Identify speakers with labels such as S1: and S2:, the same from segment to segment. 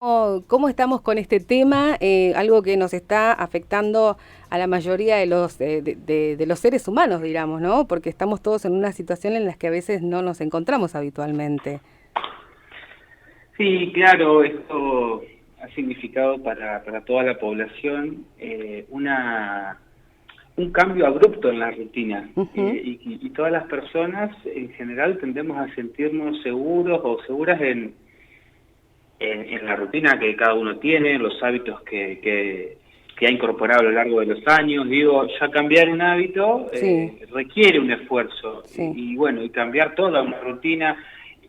S1: ¿Cómo estamos con este tema? Algo que nos está afectando a la mayoría de de los seres humanos, digamos, ¿no? Porque estamos todos en una situación en la que a veces no nos encontramos habitualmente.
S2: Sí, claro, esto ha significado para toda la población un cambio abrupto en la rutina
S1: Ujú.
S2: y todas las personas en general tendemos a sentirnos seguros o seguras en la rutina que cada uno tiene, los hábitos que ha incorporado a lo largo de los años. Digo, ya cambiar un hábito
S1: Sí,
S2: requiere un esfuerzo
S1: sí.
S2: y bueno, y cambiar toda una rutina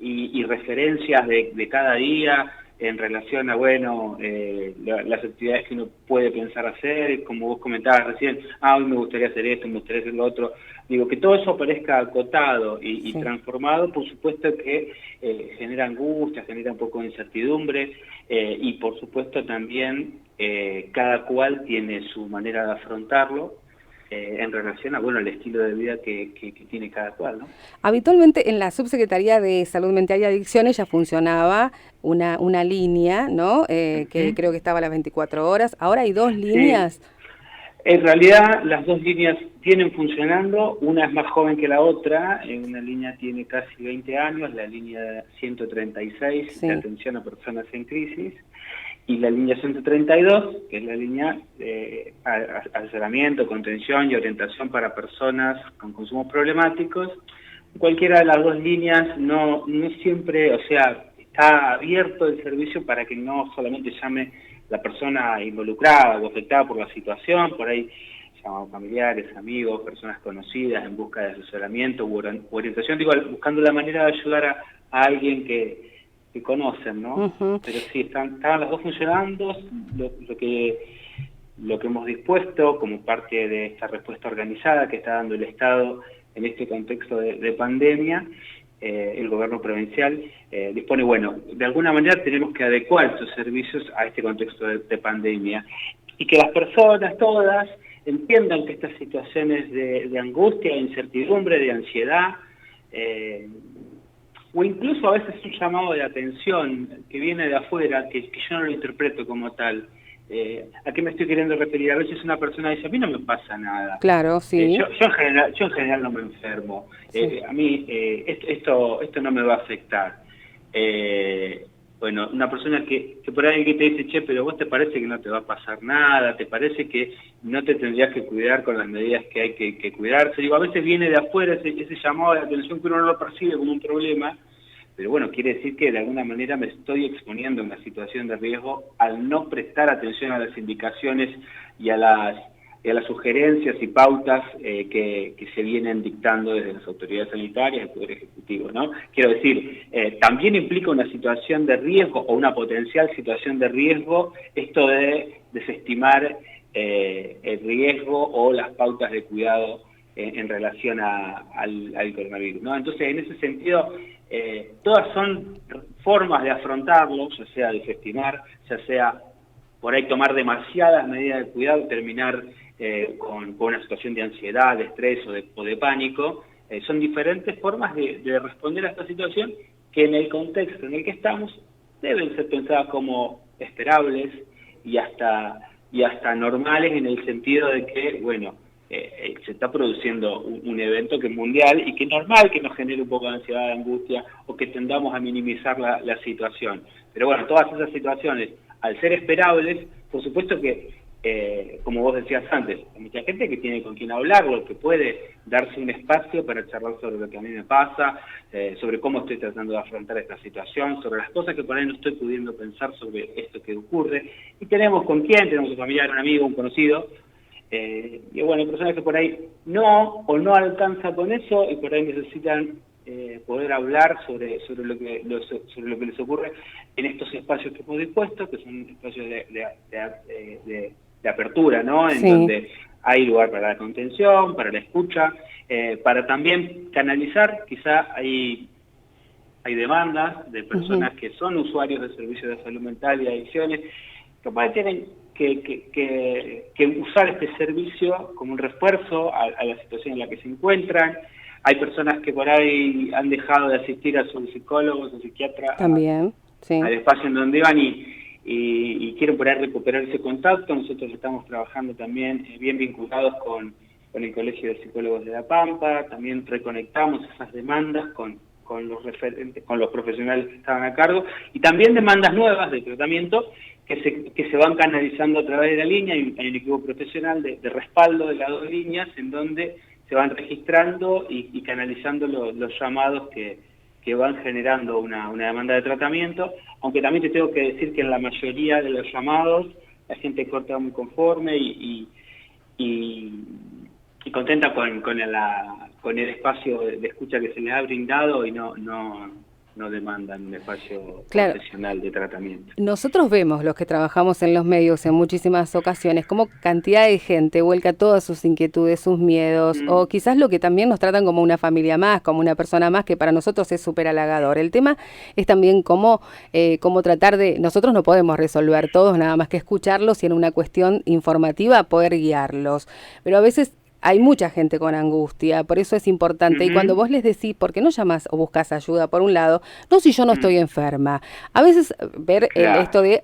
S2: y referencias de cada día en relación a, bueno, las actividades que uno puede pensar hacer, como vos comentabas recién, hoy me gustaría hacer esto, me gustaría hacer lo otro. Digo, que todo eso aparezca acotado y
S1: Sí.
S2: transformado, por supuesto que genera angustia, genera un poco de incertidumbre y por supuesto también cada cual tiene su manera de afrontarlo en relación a, bueno, el estilo de vida que tiene cada cual, ¿no?
S1: Habitualmente en la Subsecretaría de Salud Mental y Adicciones ya funcionaba una línea, ¿no? Que creo que estaba a las 24 horas. Ahora hay dos
S2: Sí,
S1: líneas.
S2: en realidad las dos líneas tienen funcionando, una es más joven que la otra, una línea tiene casi 20 años, la línea 136 de
S1: Sí.
S2: atención a personas en crisis, y la línea 132, que es la línea de asesoramiento, contención y orientación para personas con consumos problemáticos. Cualquiera de las dos líneas no siempre, o sea, está abierto el servicio para que no solamente llame la persona involucrada o afectada por la situación, por ahí llaman familiares, amigos, personas conocidas en busca de asesoramiento u orientación, digo, buscando la manera de ayudar a alguien que conocen, ¿no?
S1: Ujú.
S2: Pero sí, estaban las dos funcionando, lo que hemos dispuesto como parte de esta respuesta organizada que está dando el Estado en este contexto de pandemia, el gobierno provincial dispone, bueno, de alguna manera tenemos que adecuar estos servicios a este contexto de pandemia y que las personas todas entiendan que estas situaciones de angustia, de incertidumbre, de ansiedad, eh, o incluso a veces un llamado de atención que viene de afuera, que yo no lo interpreto como tal. ¿A qué me estoy queriendo referir? A veces una persona dice, a mí no me pasa nada.
S1: Claro, sí,
S2: Yo en general no me enfermo.
S1: sí.
S2: A mí esto no me va a afectar. Bueno, una persona que por ahí que te dice, che, pero vos te parece que no te va a pasar nada, te parece que no te tendrías que cuidar con las medidas que hay que cuidarse. Digo, a veces viene de afuera ese llamado de atención que uno no lo percibe como un problema, pero bueno, quiere decir que de alguna manera me estoy exponiendo a una situación de riesgo al no prestar atención a las indicaciones y a las sugerencias y pautas que se vienen dictando desde las autoridades sanitarias y el Poder Ejecutivo, ¿no? Quiero decir, también implica una situación de riesgo o una potencial situación de riesgo esto de desestimar el riesgo o las pautas de cuidado en relación al coronavirus, ¿no? Entonces, en ese sentido, todas son formas de afrontarlo, ya sea desestimar, ya sea por ahí tomar demasiadas medidas de cuidado, terminar con una situación de ansiedad, de estrés o de pánico. Son diferentes formas de responder a esta situación que en el contexto en el que estamos deben ser pensadas como esperables y hasta normales en el sentido de que, bueno, se está produciendo un evento que es mundial y que es normal que nos genere un poco de ansiedad, de angustia o que tendamos a minimizar la situación. Pero bueno, todas esas situaciones, al ser esperables, por supuesto que, como vos decías antes, hay mucha gente que tiene con quien hablarlo, que puede darse un espacio para charlar sobre lo que a mí me pasa, sobre cómo estoy tratando de afrontar esta situación, sobre las cosas que por ahí no estoy pudiendo pensar sobre esto que ocurre. Y tenemos con quién, tenemos un familiar, un amigo, un conocido, y bueno, hay personas que por ahí no o no alcanza con eso y por ahí necesitan poder hablar sobre lo que les ocurre en estos espacios que hemos dispuesto, que son espacios de apertura, ¿no? En
S1: Sí.
S2: donde hay lugar para la contención, para la escucha, para también canalizar, quizá hay demandas de
S1: Ujú.
S2: personas que son usuarios de servicios de salud mental y adicciones, que tienen que usar este servicio como un refuerzo a la situación en la que se encuentran. Hay personas que por ahí han dejado de asistir a su psicólogo, a su psiquiatra,
S1: También, sí.
S2: al espacio en donde van y quieren por ahí recuperar ese contacto. Nosotros estamos trabajando también bien vinculados con el Colegio de Psicólogos de La Pampa, también reconectamos esas demandas con los referentes, con los profesionales que estaban a cargo, y también demandas nuevas de tratamiento que se van canalizando a través de la línea. Hay un equipo profesional de respaldo de las dos líneas en donde se van registrando y canalizando los llamados que van generando una demanda de tratamiento, aunque también te tengo que decir que en la mayoría de los llamados la gente corta muy conforme y contenta con el espacio de escucha que se les ha brindado y no demandan un espacio profesional de tratamiento.
S1: Nosotros vemos, los que trabajamos en los medios en muchísimas ocasiones, cómo cantidad de gente vuelca todas sus inquietudes, sus miedos, o quizás lo que también nos tratan como una familia más, como una persona más, que para nosotros es súper halagador. El tema es también cómo tratar de... Nosotros no podemos resolver todos, nada más que escucharlos y en una cuestión informativa poder guiarlos. Pero a veces hay mucha gente con angustia, por eso es importante. Y cuando vos les decís, ¿por qué no llamás o buscas ayuda por un lado? No, si yo no estoy enferma. A veces ver esto de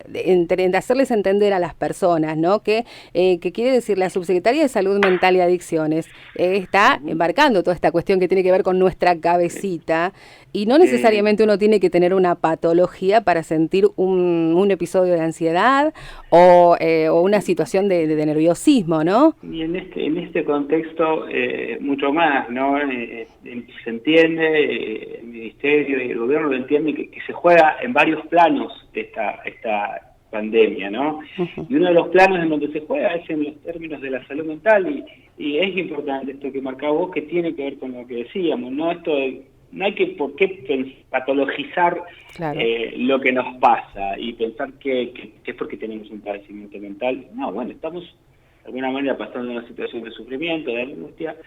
S1: hacerles entender a las personas, ¿no? Que quiere decir, la Subsecretaría de Salud Mental y Adicciones está embarcando toda esta cuestión que tiene que ver con nuestra cabecita, y no necesariamente uno tiene que tener una patología para sentir un episodio de ansiedad o una situación de nerviosismo, ¿no?
S2: Y en este contexto mucho más, ¿no? Se entiende, el Ministerio y el Gobierno lo entienden, que se juega en varios planos esta pandemia, ¿no? Y uno de los planos en donde se juega es en los términos de la salud mental, y es importante esto que marcaba vos, que tiene que ver con lo que decíamos, ¿no? No hay por qué patologizar lo que nos pasa y pensar que es porque tenemos un padecimiento mental. No, bueno, estamos de alguna manera pasando una situación de sufrimiento, de angustia,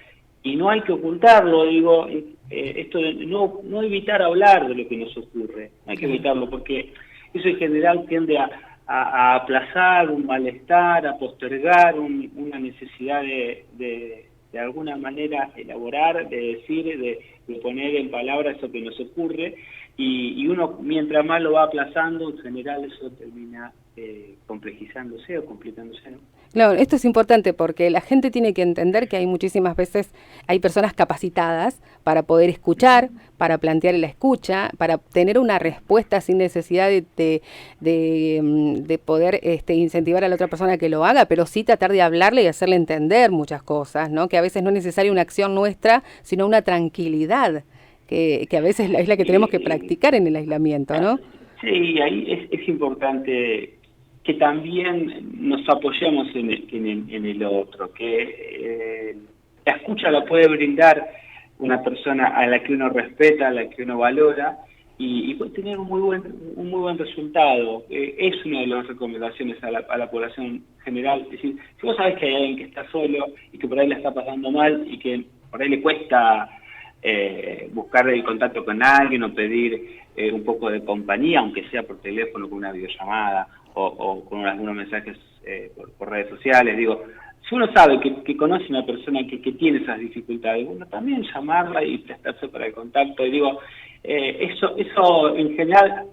S2: y no hay que ocultarlo. Digo, esto de no evitar hablar de lo que nos ocurre, no hay que evitarlo, porque eso en general tiende a aplazar un malestar, a postergar una necesidad de alguna manera elaborar, de decir, de poner en palabras eso que nos ocurre, y uno mientras más lo va aplazando, en general eso termina complejizándose o complicándose, ¿no?
S1: Claro, esto es importante porque la gente tiene que entender que hay muchísimas veces, hay personas capacitadas para poder escuchar, para plantear la escucha, para tener una respuesta sin necesidad de poder incentivar a la otra persona que lo haga, pero sí tratar de hablarle y hacerle entender muchas cosas, ¿no? Que a veces no es necesaria una acción nuestra, sino una tranquilidad, que a veces es la que tenemos que practicar en el aislamiento, ¿no?
S2: Sí, ahí es importante que también nos apoyemos en el otro, que la escucha la puede brindar una persona a la que uno respeta, a la que uno valora, y puede tener un muy buen resultado. Es una de las recomendaciones a la población general. Es decir, si vos sabés que hay alguien que está solo y que por ahí la está pasando mal y que por ahí le cuesta buscar el contacto con alguien o pedir un poco de compañía, aunque sea por teléfono, con una videollamada o con algunos mensajes por redes sociales, digo, si uno sabe que conoce una persona que tiene esas dificultades, bueno, también llamarla y prestarse para el contacto, y digo, eso en general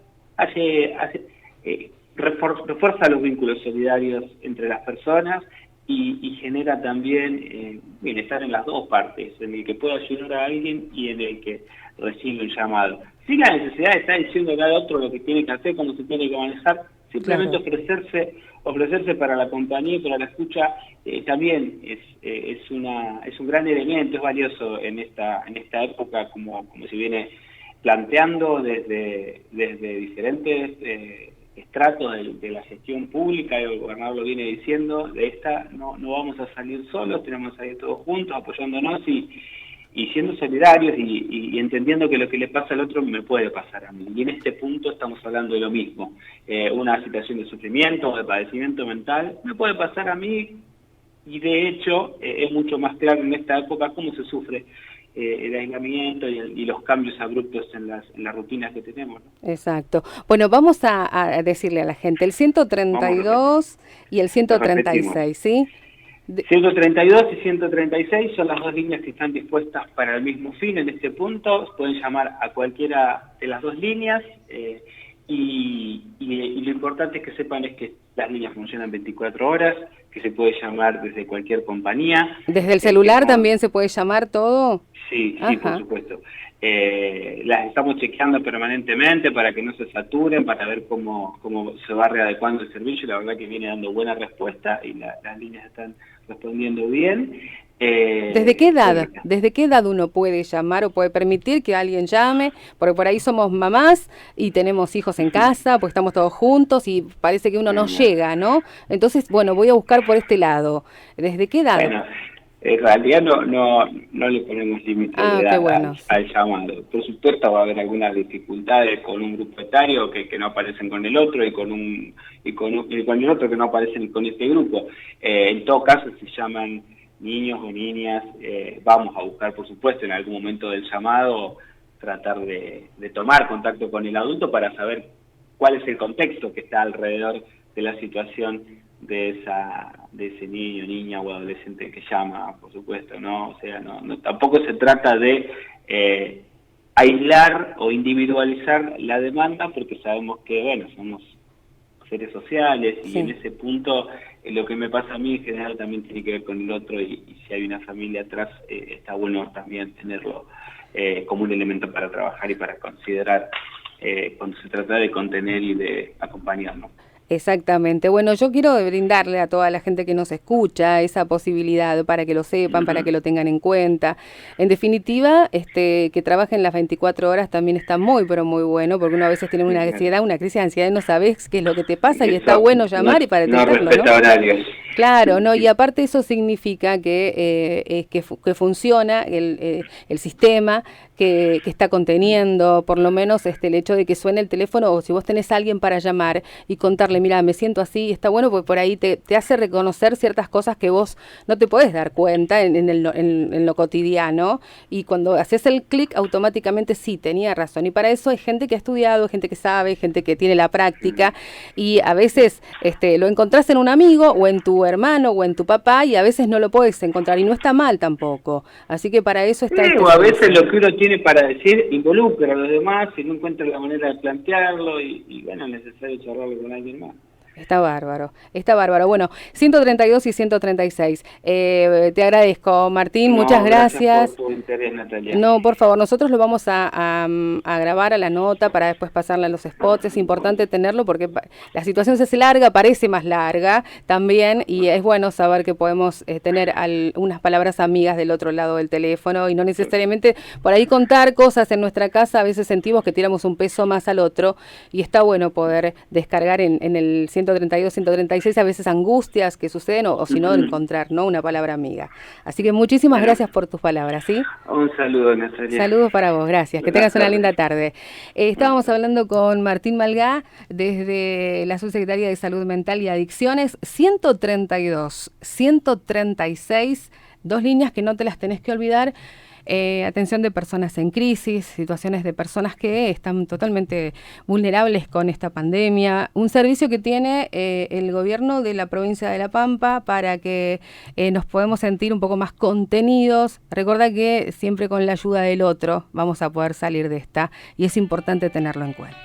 S2: refuerza los vínculos solidarios entre las personas y genera también bienestar en las dos partes, en el que puede ayudar a alguien y en el que recibe un llamado. Sin la necesidad de estar diciéndole al otro lo que tiene que hacer, cómo se tiene que manejar, simplemente ofrecerse para la compañía y para la escucha también es un gran elemento, es valioso en esta época, como se viene planteando desde diferentes estratos de la gestión pública. El gobernador lo viene diciendo, de esta no vamos a salir solos, tenemos que salir todos juntos, apoyándonos y siendo solidarios y entendiendo que lo que le pasa al otro me puede pasar a mí. Y en este punto estamos hablando de lo mismo. Una situación de sufrimiento o de padecimiento mental me puede pasar a mí, y de hecho es mucho más claro en esta época cómo se sufre el aislamiento y los cambios abruptos en las rutinas que tenemos, ¿no?
S1: Exacto. Bueno, vamos a decirle a la gente el 132 y el 136, ¿sí?
S2: 132 y 136 son las dos líneas que están dispuestas para el mismo fin en este punto. Pueden llamar a cualquiera de las dos líneas y lo importante es que sepan es que las líneas funcionan 24 horas, que se puede llamar desde cualquier compañía.
S1: ¿Desde el celular también se puede llamar todo?
S2: Sí, sí, por supuesto. Las estamos chequeando permanentemente para que no se saturen, para ver cómo se va readecuando el servicio. La verdad que viene dando buena respuesta y las líneas están respondiendo bien.
S1: ¿Desde qué edad? ¿Desde qué edad uno puede llamar o puede permitir que alguien llame? Porque por ahí somos mamás y tenemos hijos en casa, pues estamos todos juntos y parece que uno no llega, ¿no? Entonces, bueno, voy a buscar por este lado. ¿Desde qué edad?
S2: Bueno, en realidad no le ponemos límites de edad al llamado. Por supuesto va a haber algunas dificultades con un grupo etario que no aparecen con el otro y con el otro que no aparecen con este grupo. En todo caso, si llaman niños o niñas, vamos a buscar, por supuesto, en algún momento del llamado, tratar de tomar contacto con el adulto para saber cuál es el contexto que está alrededor de la situación de ese niño, niña o adolescente que llama, por supuesto, ¿no? O sea, tampoco se trata de aislar o individualizar la demanda, porque sabemos que, bueno, somos seres sociales y en ese punto lo que me pasa a mí en general también tiene que ver con el otro y si hay una familia atrás está bueno también tenerlo como un elemento para trabajar y para considerar cuando se trata de contener y de acompañarnos.
S1: Exactamente. Bueno, yo quiero brindarle a toda la gente que nos escucha esa posibilidad para que lo sepan, para que lo tengan en cuenta. En definitiva, que trabajen las 24 horas también está muy, pero muy bueno, porque uno a veces tiene una ansiedad, una crisis de ansiedad y no sabes qué es lo que te pasa y está bueno llamar y para detectarlo, ¿no?
S2: Horarios.
S1: Claro, ¿no? Y aparte eso significa que funciona el sistema, que está conteniendo, por lo menos el hecho de que suene el teléfono o si vos tenés a alguien para llamar y contarle, mira, me siento así, está bueno porque por ahí te hace reconocer ciertas cosas que vos no te podés dar cuenta en lo cotidiano y cuando haces el clic automáticamente sí, tenía razón. Y para eso hay gente que ha estudiado, gente que sabe, gente que tiene la práctica y a veces lo encontrás en un amigo o en tu hermano o en tu papá y a veces no lo podés encontrar y no está mal tampoco. Así que para eso está...
S2: o a veces lo que uno tiene para decir involucra a los demás y no encuentra la manera de plantearlo y bueno, es necesario charlarlo con alguien más.
S1: Está bárbaro, está bárbaro. Bueno, 132 y 136. Te agradezco, Martín, muchas gracias.
S2: Por tu interés, Natalia.
S1: No, por favor, nosotros lo vamos a grabar a la nota para después pasarla a los spots. Es importante tenerlo porque la situación se hace larga, parece más larga también, y es bueno saber que podemos tener unas palabras amigas del otro lado del teléfono y no necesariamente por ahí contar cosas en nuestra casa. A veces sentimos que tiramos un peso más al otro y está bueno poder descargar en el 132, 136 a veces angustias que suceden o si no encontrar, ¿no?, una palabra amiga. Así que muchísimas gracias por tus palabras, ¿sí?
S2: Un saludo, Natalia.
S1: Saludos para vos, gracias. Que tengas una linda tarde. Estábamos hablando con Martín Malgá desde la Subsecretaría de Salud Mental y Adicciones. 132, 136, dos líneas que no te las tenés que olvidar. Atención de personas en crisis, situaciones de personas que están totalmente vulnerables con esta pandemia. Un servicio que tiene el gobierno de la provincia de La Pampa para que nos podamos sentir un poco más contenidos. Recuerda que siempre con la ayuda del otro vamos a poder salir de esta y es importante tenerlo en cuenta.